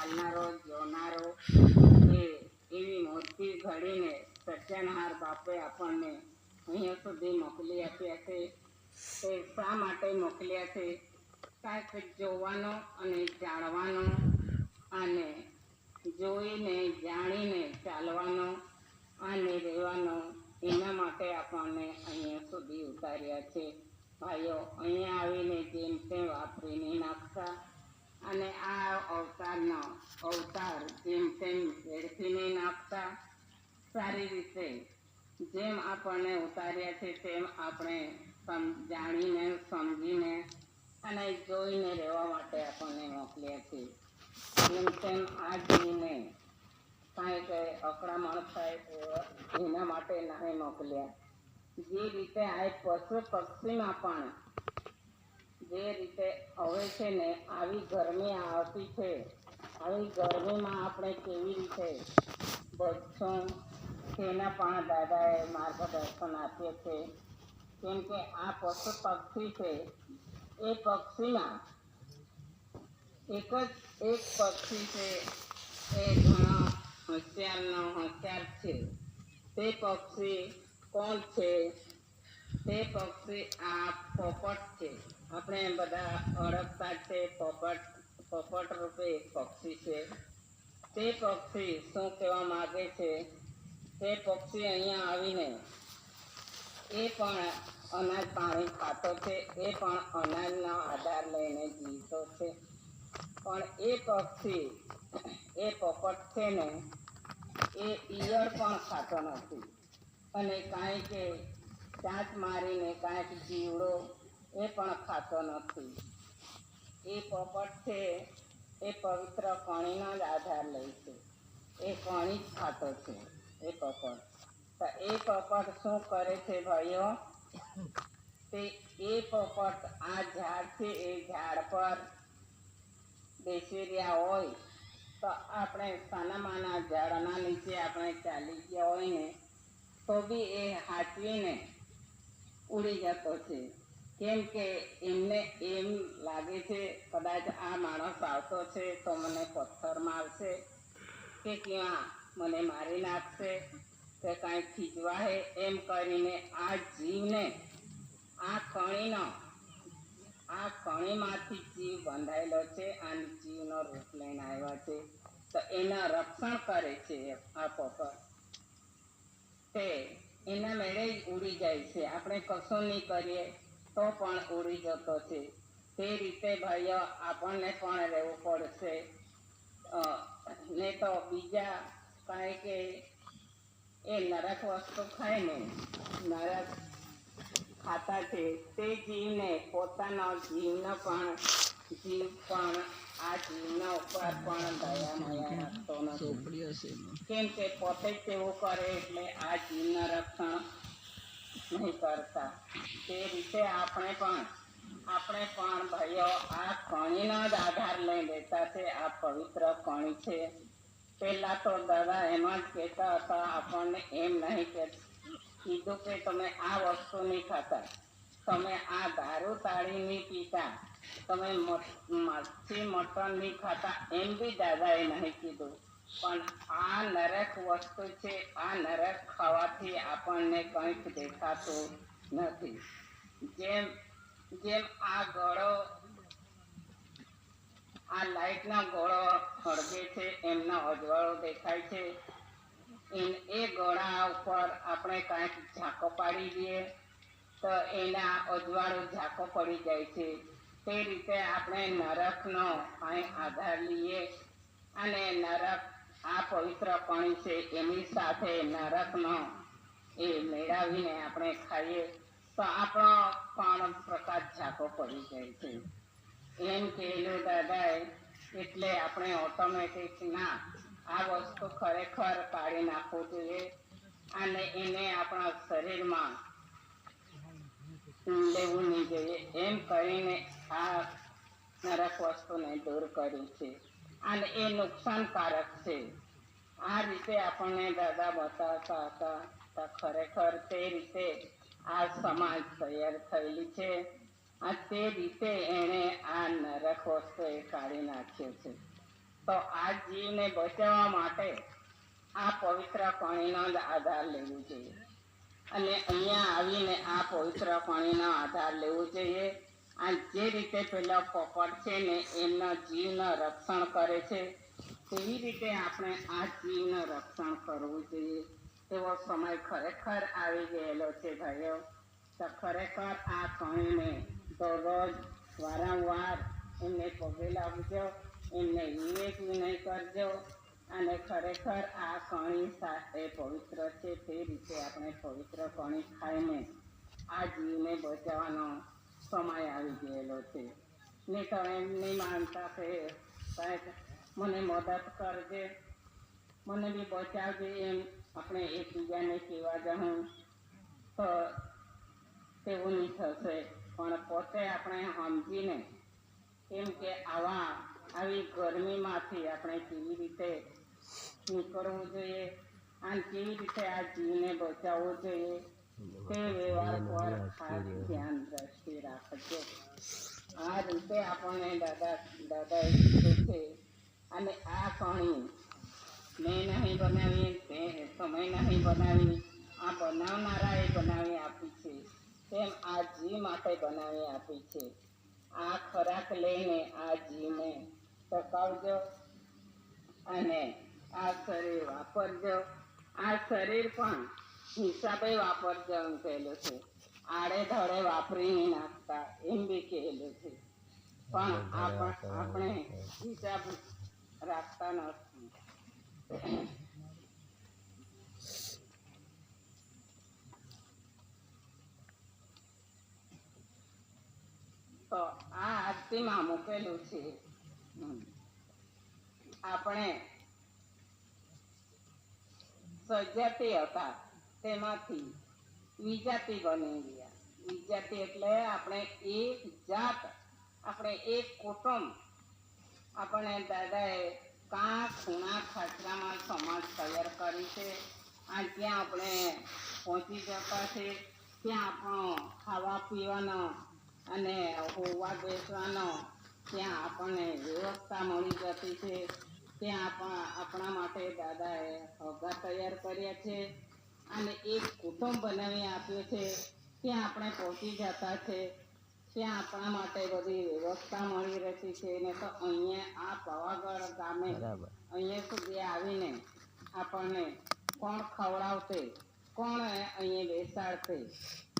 હાલનારો જોનારો એ એવી મૂર્તિ ઘડીને સર્જનહાર બાપે આપણને અહીંયા સુધી મોકલી આપ્યા છે. તે શા માટે મોકલ્યા છે? કાંઈક જોવાનો અને જાણવાનો અને જોઈને જાણીને ચાલવાનો અને રહેવાનો, એના માટે આપણને અહીંયા સુધી ઉતાર્યા છે. ભાઈઓ, અહીંયા આવીને જેમ તેમ વાપરીને નાખતા અને આ અવતાર જેમ તેમ વેડફીને નાખતા, સારી રીતે જેમ આપણને ઉતાર્યા છે તેમ આપણે જાણીને સમજીને અને જોઈને રહેવા માટે આપણને મોકલ્યા છે. જેમ તેમ આ જીવને કાંઈક અકળામણ થાય એના માટે નહીં મોકલ્યા. જે રીતે આ પશુ પક્ષીમાં પણ જે રીતે હવે છે ને આવી ગરમી આવતી છે, આવી ગરમીમાં આપણે કેવી રીતે બચશું તેના પણ દાદાએ માર્ગદર્શન આપે છે. કેમ કે આ પશુ પક્ષી છે, એ પક્ષીમાં એક પક્ષી છે, એ ઘણો હોશિયાર છે. તે પક્ષી કોણ છે? તે પક્ષી આ પોપટ છે. આપણે બધા ઓળખતા છે પોપટ રૂપે એક પક્ષી છે. તે પક્ષી શું કહેવા માગે છે? તે પક્ષી અહીંયા આવીને એ પણ અનાજ પાણી ખાતો છે, એ પણ અનાજનો આધાર લઈને જીવતો છે. પણ એ પક્ષી, એ પોપટ છે ને, એ ઈયળ પણ ખાતો નથી અને કાંઈક ચાંચ મારીને કાંઈક જીવડો એ પણ ખાતો નથી. એ પોપટ છે એ પવિત્ર કણીનો જ આધાર લે છે. એ કણી જ ખાતો છે એ પોપટ. તો એ પોપટ શું કરે છે ભાઈઓ? એ પોપટ આ ઝાડ છે, એ ઝાડ પર બેસી રહ્યા હોય તો આપણે સાનામાના ઝાડના નીચે આપણે ચાલી ગયા હોય ને તો બી એ હાચવીને ઉડી જતો છે. કેમ કે એમને એમ લાગે છે કદાચ આ માણસ આવતો છે તો મને પથ્થર મારશે કે ક્યાં મને મારી નાખશે કે કાંઈ ખીજવા હે, એમ કરીને આ જીવને આ કણીમાંથી જીવ બંધાયેલો છે અને જીવનો રૂપ લઈને આવ્યા છે. તો એના રક્ષણ કરે છે આ પોપટ. તે એના મેળે જ ઉડી જાય છે. આપણે કશું નહીં કરીએ તો પણ ઉડી જતો છે. તે રીતે ભાઈઓ આપણને પણ રહેવું પડશે. ને તો બીજા કાંઈ કે એ નરક વસ્તુ ખાય ને, નરક ખાતા છે તે જીવને પોતાનો જીવ પણ આ જીવના ઉપર પણ દયા માયા રાખતો નથી. કેમ કે પોતે જ તેવું કરે એટલે આ જીવના રક્ષણ નહીં કરતા. તે રીતે આપણે પણ ભાઈઓ આ કણીનો જ આધાર લઈ લેતા છે. આ પવિત્ર કણી છે. પહેલા તો દાદા એમ જ કહેતા હતા આપણને, એમ નહીં કીધું કે તમે આ વસ્તુ નહીં ખાતા, તમે આ દારૂ તાળી નહીં પીતા, તમે મચ્છી મટન નહીં ખાતા, એમ બી દાદાએ નહીં કીધું. પણ આ નરક વસ્તુ છે. આ નરક ખાવાથી આપણને કંઈક દેખાતું નથી. જેમ આ ગળો, આ લાઈટનો ગોળો સળગે છે, એમનો અજવાળો દેખાય છે. એ ગોળા ઉપર આપણે કાંઈક ઝાંકો પાડી દઈએ તો એના અજવાળો ઝાંકો પડી જાય છે. તે રીતે આપણે નરકનો કાંઈ આધાર લઈએ અને નરક આ પવિત્ર કણી છે એની સાથે નરકનો એ મેળવીને આપણે ખાઈએ તો આપણો પણ પ્રકાશ ઝાંકો પડી જાય છે. એમ કહેલું દાદાએ. એટલે આપણે ઓટોમેટિક ના, આ વસ્તુ ખરેખર કાઢી નાખવું જોઈએ અને એને આપણા શરીરમાં લેવું નહીં જોઈએ. એમ કરીને આ નરક વસ્તુને દૂર કરી છે અને એ નુકસાનકારક છે. આ રીતે આપણને દાદા બતાવતા હતા. ખરેખર તે રીતે આ સમાજ તૈયાર થયેલી છે. આ તે રીતે એણે આ નરક વસ્તુ એ કાઢી નાખ્યો છે. તો આ જીવને બચાવવા માટે આ પવિત્ર પાણીનો જ આધાર લેવો જોઈએ અને અહીંયા આવીને આ પવિત્ર પાણીનો આધાર લેવો જોઈએ. આ જે રીતે પેલા પોપટ છે ને એમના જીવનું રક્ષણ કરે છે તેવી રીતે આપણે આ જીવનું રક્ષણ કરવું જોઈએ. એવો સમય ખરેખર આવી ગયેલો છે ભાઈઓ. તો ખરેખર આ પાણીને દરરોજ વારંવાર એમને પગે લાગજો, એમને વિવેક વિનય કરજો અને ખરેખર આ કણી સાથે પવિત્ર છે તે રીતે આપણે પવિત્ર કણી ખાઈને આ જીવને બચાવવાનો સમય આવી ગયેલો છે. ને તો એમની માનતા છે સાહેબ મને મદદ કરજે, મને બી બચાવજે, એમ આપણે એકબીજાને કહેવા જવું તો તેવું નહીં થશે. પણ પોતે આપણે સમજીને કેમ કે આવી ગરમીમાંથી આપણે કેવી રીતે નીકળવું જોઈએ અને કેવી રીતે આ જીવને બચાવવું જોઈએ તે વ્યવહાર પર ખાસ ધ્યાન દ્રષ્ટિ રાખજો. આ રીતે આપણને દાદાએ કીધું છે. અને આ કણી મેં નહીં બનાવી, તે સમય નહીં બનાવી, આ બનાવનારાએ બનાવી આપી છે. તેમ આ જીવ માટે બનાવી આપી છે. આ ખોરાક લઈને આ જીવને ટકાવજો અને આ શરીર વાપરજો. આ શરીર પણ હિસાબે વાપરજો એમ કહેલું છે. આડે ધડે વાપરી નહીં નાખતા એમ બી કહેલું છે. પણ આપણે હિસાબ રાખતા નથી. તો આ આરતીમાં મૂકેલું છે. આપણે સજાતી હતા તેમાંથી વિજાતી બની ગયા. વિજાતી એટલે આપણે એક જાત, આપણે એક કુટુંબ. આપણે દાદાએ ખૂણા ખાચરામાં સમાજ તૈયાર કરી છે. આ ત્યાં આપણે પહોંચી જતા છે. ત્યાં આપણો ખાવા પીવાનો અને હોવા બેસવાનો ત્યાં આપણને વ્યવસ્થા મળી જતી છે. ત્યાં આપણા માટે દાદાએ હોગા તૈયાર કર્યા છે અને એક કુટુંબ બનાવી આપ્યો છે. ત્યાં આપણે પહોંચી જતા છે. ત્યાં આપણા માટે બધી વ્યવસ્થા મળી રહેતી છે. ને તો અહીંયા આ પાવાગઢ ગામે અહીંયા સુધી આવીને આપણને કોણ ખવડાવતે, કોણ અહીંયા બેસાડતે.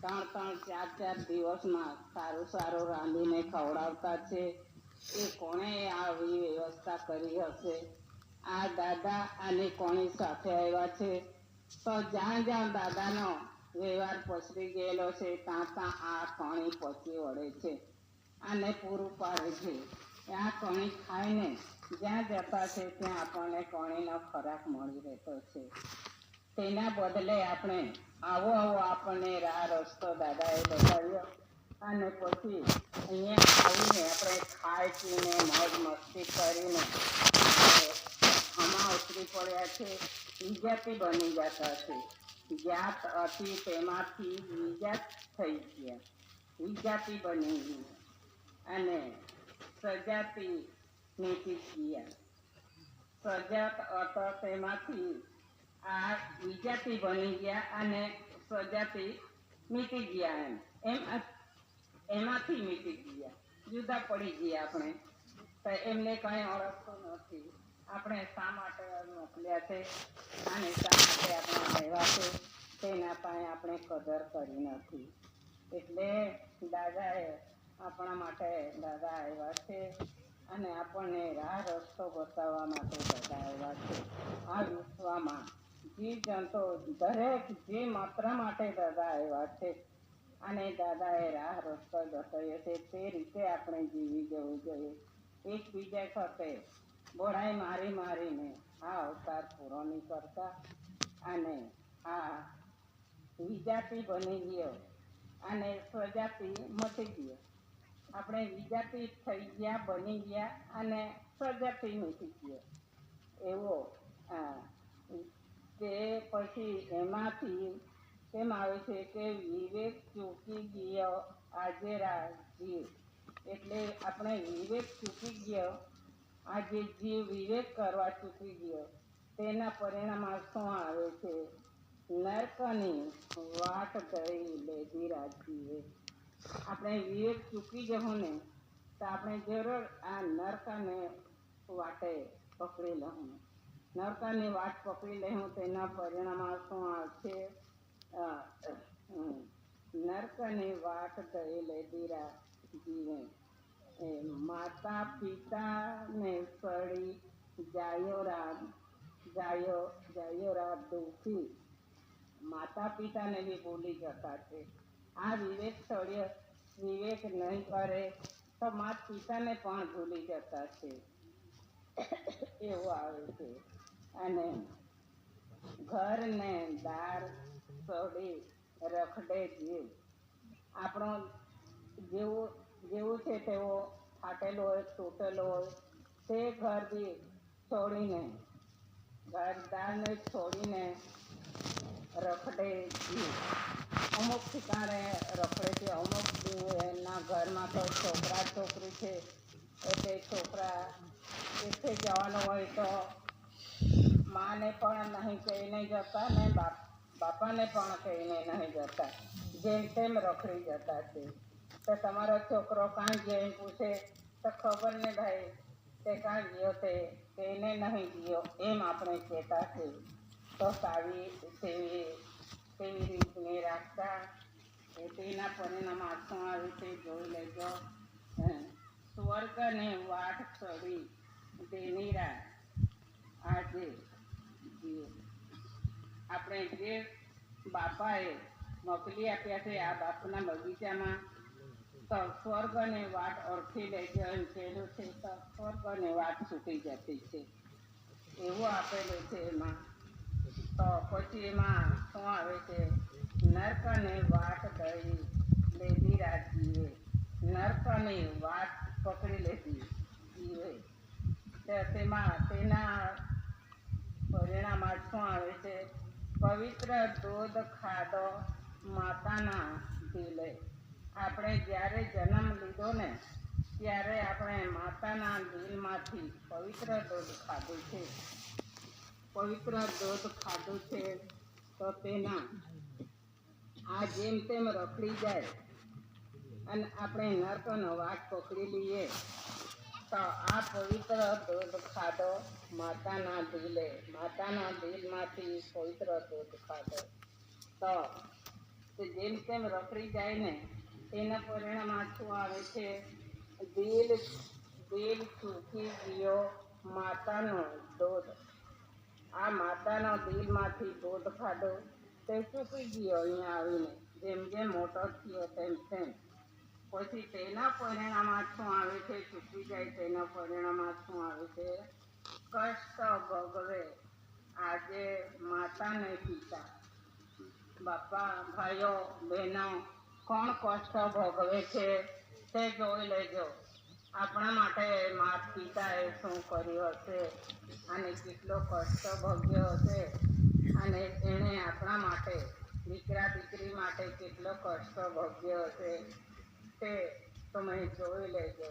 3-4 દિવસમાં સારું સારું રાંધીને ખવડાવતા છે. એ કોણે આવી વ્યવસ્થા કરી હશે? આ દાદા અને કોની સાથે આવ્યા છે. તો જ્યાં દાદાનો વ્યવહાર પસરી ગયેલો છે ત્યાં આ કણી પહોંચી વળે છે અને પૂરું પાડે છે. આ કણી ખાઈને જ્યાં જતા છે ત્યાં આપણને કણીનો ખોરાક મળી રહેતો છે. તેના બદલે આપણે આવો આપણને રસ્તો દાદાએ બતાવ્યો અને પછી અહીંયા આવીને આપણે ખાઈ પીને મોજ મસ્તી કરીને આમાં ઉતરી પડ્યા છે. વિજાતી બની જતા છે. જાત હતી તેમાંથી વિજાત થઈ ગયા, વિજાતી બની ગયા અને સજાતી નીતિ ગયા. સજાત હતો તેમાંથી આ વિજાતી બની ગયા અને સજાતી મીટી ગયા. એમાંથી મીટી ગયા, જુદા પડી ગયા. આપણે તો એમને કંઈ ઓળખતું નથી. આપણે શા માટે મોકલ્યા છે અને શા માટે આપણે આવ્યા છે તેના પાસે આપણે કદર કરી નથી. એટલે દાદાએ આપણા માટે દાદા આવ્યા છે અને આપણને રસ્તો બતાવવા માટે દાદા આવ્યા છે. આ વિશ્વમાં જીવજંતુ દરેક જીવ માત્ર માટે દાદા આવ્યા છે અને દાદાએ રસ્તો બતાવ્યો છે. તે રીતે આપણે જીવી જવું જોઈએ. એકબીજા સાથે બોડાઈ મારીને આ અવતાર પૂરો નહીં કરતા અને આ વિજાતી બની ગયો અને સ્વજાતિ મટી ગયો. આપણે વિજાતી થઈ ગયા, બની ગયા અને સ્વજાતિ મટી ગયો. એવો તે પછી એમાંથી કેમ આવે છે કે વિવેક ચૂકી ગયો આજે જીવ. એટલે આપણે વિવેક ચૂકી ગયો આજે જીવ વિવેક કરવા ચૂકી ગયો તેના પરિણામમાં શું આવે છે? નરકની વાટ ધરી લેધી રાજીએ. આપણે વિવેક ચૂકી જવું ને તો આપણે જરૂર આ નરકને વાટે પકડી લઉં. નરકની વાટ પકડી લેવું તેના પરિણામમાં શું આવશે? નરકની વાટ ધરી લેધી રાજીએ. માતા પિતાને સડી જાયો રાત દુઃખી. માતા પિતાને બી ભૂલી જતા છે. આ વિવેક સળ્ય વિવેક નહીં કરે તો માતા પિતાને પણ ભૂલી જતા છે એવું આવે છે. અને ઘરને દાર સડી રખડે જીવ. આપણો જેવું છે તેવો ફાટેલો હોય, તૂટેલો હોય તે ઘર બી છોડીને, ઘરદારને છોડીને રખડે જીવ. અમુક ઠिकाણે રખડે છે, અમુક એના ઘરમાં તો છોકરા છોકરી છે એટલે છોકરા એટલે જવાનું હોય તો માને પણ નહીં કહીને જતા ને બાપાને પણ કહીને નહીં જતા, જેમ તેમ રખડી જતા છે. તો તમારો છોકરો કાં જઈને પૂછે તો ખબર ને ભાઈ તે કાં ગયો તે કહીને નહીં ગયો એમ આપણે કહેતા છે. તો તેવી રીતની રાખતા તેના પરિણામ શું આવે તે જોઈ લેજો. સ્વર્ગને વાટ ચડી દેનીરા આજે જીવ. આપણે જે બાપાએ મોકલી આપ્યા છે આ બાપના બગીચામાં તો સ્વર્ગને વાટ ઓળખી લેજો એમ કહેલું છે તો સ્વર્ગને વાટ છૂટી જતી છે એવું આપેલું છે એમાં. તો પછી એમાં શું આવે છે? નરકને વાટ ધરી લેધી રાજીએ. નરકની વાટ પકડી લેધી જીવે. તેના પરિણામ શું આવે છે? પવિત્ર દૂધ ખાધો માતાના દિલે. આપણે જ્યારે જન્મ લીધો ને ત્યારે આપણે માતાના દિલમાંથી પવિત્ર દૂધ ખાધું છે. પવિત્ર દૂધ ખાધું છે તો તેના આ જેમ તેમ રખડી જાય અને આપણે નરકનો વાટ પકડી લઈએ તો આ પવિત્ર દૂધ ખાધો માતાના દિલે. માતાના દિલમાંથી પવિત્ર દૂધ ખાધો તો તે જેમ તેમ રખડી જાય ને એના પરિણામ શું આવે છે? દિલ સૂકી ગયો માતાનું દૂધ. આ માતાનો દિલમાંથી દૂધ ખાધું તે સૂકી ગયો અહીંયા આવીને, જેમ જેમ મોટો થયો તેમ તેમ. પછી તેના પરિણામ શું આવે છે? ચૂકી જાય તેના પરિણામ શું આવે છે? કષ્ટ ભોગવે આજે માતા ને પિતા. બાપા, ભાઈઓ, બહેનો કોણ કષ્ટ ભોગવે છે તે જોઈ લેજો. આપણા માટે માતા પિતાએ શું કર્યું હશે અને કેટલો કષ્ટ ભોગ્યો હશે અને એણે આપણા માટે દીકરા દીકરી માટે કેટલો કષ્ટ ભોગ્યો હશે તે તમે જોઈ લેજો.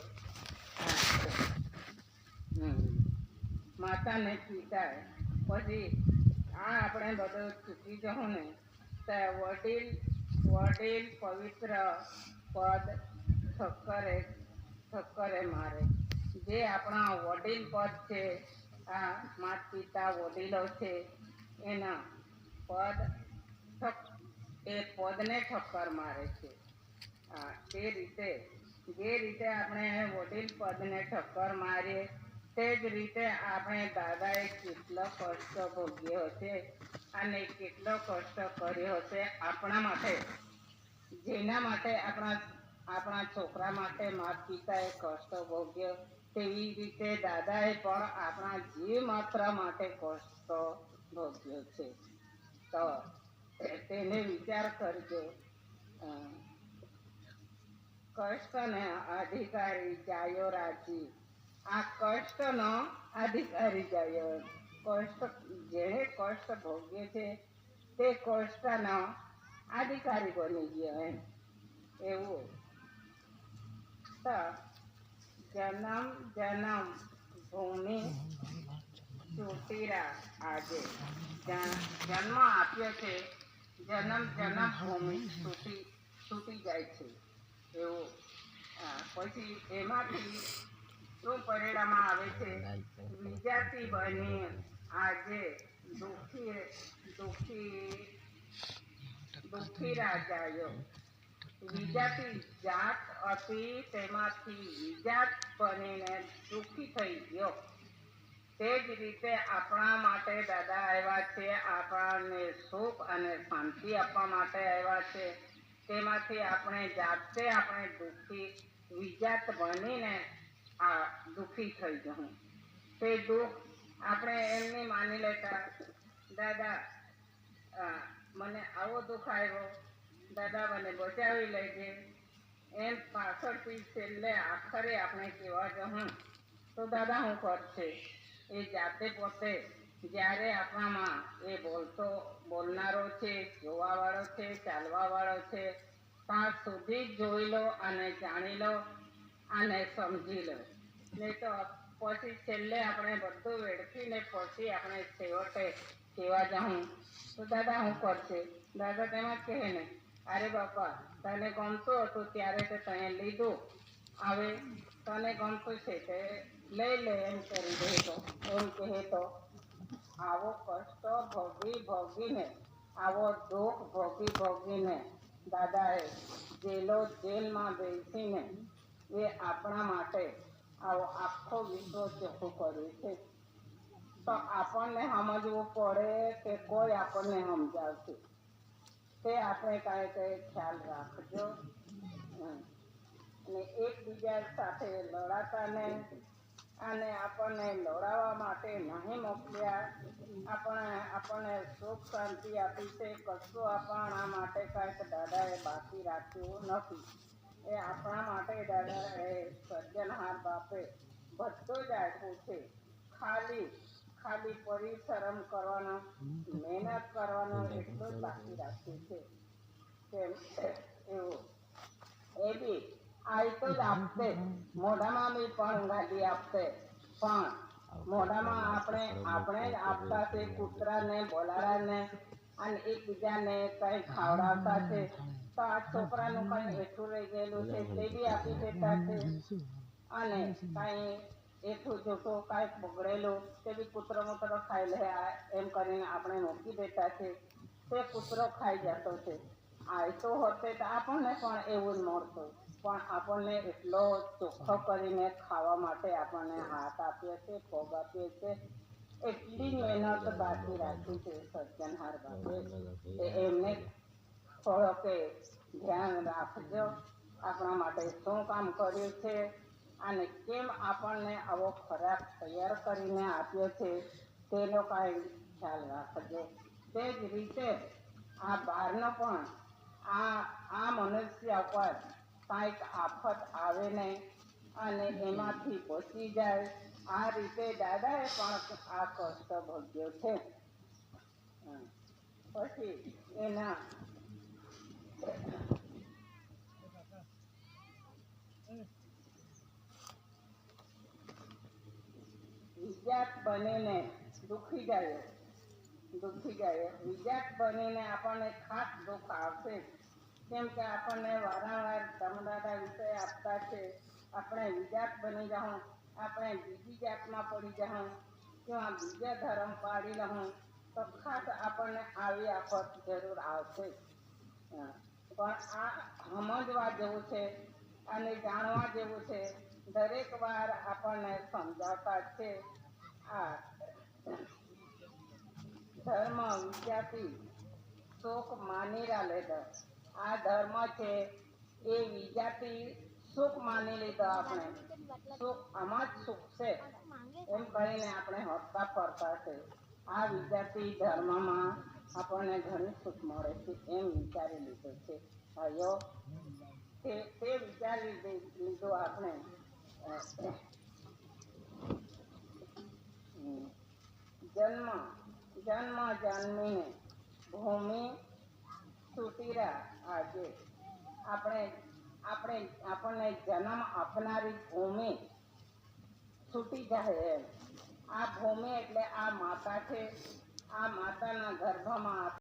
માતાને પિતા પછી આ આપણે બધું ચૂકી જવું ને તો વડીલ પવિત્ર પદ ઠક્કરે મારે. જે આપણા વડીલ પદ છે, આ માતા પિતા વડીલો છે એના પદ એ પદને ઠક્કર મારે છે. તે રીતે જે રીતે આપણે વડીલ પદને ઠક્કર મારીએ તે જ રીતે આપણે દાદાએ કેટલો કષ્ટ ભોગ્યો હશે અને કેટલો કષ્ટ કર્યો હશે આપણા માટે. જેના માટે આપણા છોકરા માટે માતા પિતાએ કષ્ટ ભોગ્યો તેવી રીતે દાદાએ પણ આપણા જીવ માત્ર માટે કષ્ટ ભોગ્યો છે. તો તેને વિચાર કરજો. કષ્ટને અધિકારી જાયો રાજી. આ કષ્ટનો અધિકારી જાયો. જેણે કષ્ટ ભોગ્યો છે તે કષ્ટનો અધિકારી બની ગયો એમ એવું. તો જન્મ જન્મ ભૂમિ સુતીરા આજે જન્મ આપ્યો છે, જન્મ ભૂમિ છૂટી જાય છે એવું. પછી એમાંથી શું પરિણામ આવે છે? વિજાતી બની આજે દુઃખી રાજાયો. વિજાતી જાત હતી, તેમાંથી વિજાત બનીને દુઃખી થઈ ગયો. તે જ રીતે આપણા માટે દાદા આવ્યા છે, આપણને સુખ અને શાંતિ આપવા માટે આવ્યા છે. તેમાંથી આપણે જાતે આપણે વિજાત બનીને આ દુઃખી થઈ જવું. તે દુઃખ આપણે એમની માની લેતા, દાદા મને આવો દુઃખ આવ્યો, દાદા મને બચાવી લેજે, એમ પાછળથી છેલ્લે આખરે આપણે કહેવા જવું તો દાદા હું કરશે? એ જાતે પોતે જ્યારે આપણામાં એ બોલનારો છે, જોવાવાળો છે, ચાલવાવાળો છે, ત્યાં સુધી જ જોઈ લો અને જાણી લો અને સમજી લો. નહીં તો પછી છેલ્લે આપણે બધું વેડફીને પછી આપણે છેવટે કહેવા જાઉં તો દાદા હું કરશે? દાદા તેમાં કહે ને, અરે બાપા તને ગમતું હતું ત્યારે તે તને લીધું, હવે તને ગમતું છે તે લઈ લે એમ કરી દે. તો એમ કહે તો આવો કષ્ટ ભોગીને, આવો દુઃખ ભોગીને દાદાએ જેલમાં બેસીને એ આપણા માટે આવો આખો વિશ્વ ચોખ્ખું કર્યું છે. તો આપણને સમજવું પડે કે કોઈ આપણને સમજાવશે? તે આપણે કાંઈ ખ્યાલ રાખજો. અને એકબીજા સાથે લડાતા નહીં, અને આપણને લડાવવા માટે નહીં મોકલ્યા. આપણને સુખ શાંતિ આપી છે, કશું આપણા માટે કાંઈક દાદાએ બાકી રાખ્યું નથી. એ આપણા માટે દાદાએ સર્જનહાર બાપે બધું જ આપ્યું છે. ખાલી પરિશ્રમ કરવાનો, મહેનત કરવાનો એટલું જ બાકી રાખ્યું છે. એવું એ બી આયતો જ આપતે, મોઢામાં બી પણ ગાડી આપતે, પણ મોઢામાં આપણે જ આપતા છે. કૂતરાને, બોલાડાને અને એકબીજાને કઈ ખાવડાવતા છે. તો આ છોકરાનું કઈ એઠું રહી ગયેલું છે તે બી આપી દેતા છે. અને કઈ એઠું જોતું કઈ બગડેલું તે બી કૂતરો ખાઈ લે એમ કરીને આપણે મૂકી દેતા છે. તે કૂતરો ખાઈ જતો છે. આ તો હોતે તો આપણને પણ એવું જ મળતું, પણ આપણને એટલો ચોખ્ખો કરીને ખાવા માટે આપણને હાથ આપીએ છે, પગ આપીએ છે. એટલી મહેનત બાકી રાખી છે સર્જનહાર બાપે. એમને થોડો કે ધ્યાન રાખજો, આપણા માટે શું કામ કર્યું છે અને કેમ આપણને આવો ખોરાક તૈયાર કરીને આપ્યો છે તેનો કાંઈ ખ્યાલ રાખજો. તે જ રીતે આ બહારનો પણ આ મનુષ્ય પર કાંઈક આફત આવે નહીં અને એમાંથી બચી જાય. આ રીતે દાદાએ પણ આ કષ્ટ ભોગ્યો છે. પછી એના વિજાત બનીને દુઃખી જાય. વિજાત બનીને આપણને ખાસ દુઃખ આવશે, કેમ કે આપણને વારંવાર ધર્મદાદા વિષય આપતા છે. આપણે વિજાત બની જાઉં, આપણે બીજી જાતમાં પડી જાઉં, ત્યાં બીજા ધર્મ પાડી લઉં તો ખાસ આપણને આવી આફત જરૂર આવશે. પણ આ સમજવા જેવું છે અને જાણવા જેવું છે. દરેક વાર આપણને સમજાવતા છે. આ ધર્મ વિજાતી સુખ માની લીધો. આ ધર્મ છે એ વિજાતી સુખ માની લીધો. આપણે સુખ આમાં જ સુખ છે એમ કહીને આપણે હસતા ફરતા છે. આ વિજાતી ધર્મમાં આપણને ઘણી સુખ મળે છે એમ વિચારી લીધું છે ભાઈઓ. તે વિચારી લીધું આપણે. જન્મીને ભૂમિ સુતીરા આજે આપણને જન્મ આપનારી ભૂમિ છૂટી જાય એમ. આ ભૂમિ એટલે આ માતા છે. આ માતાના ગર્ભમાં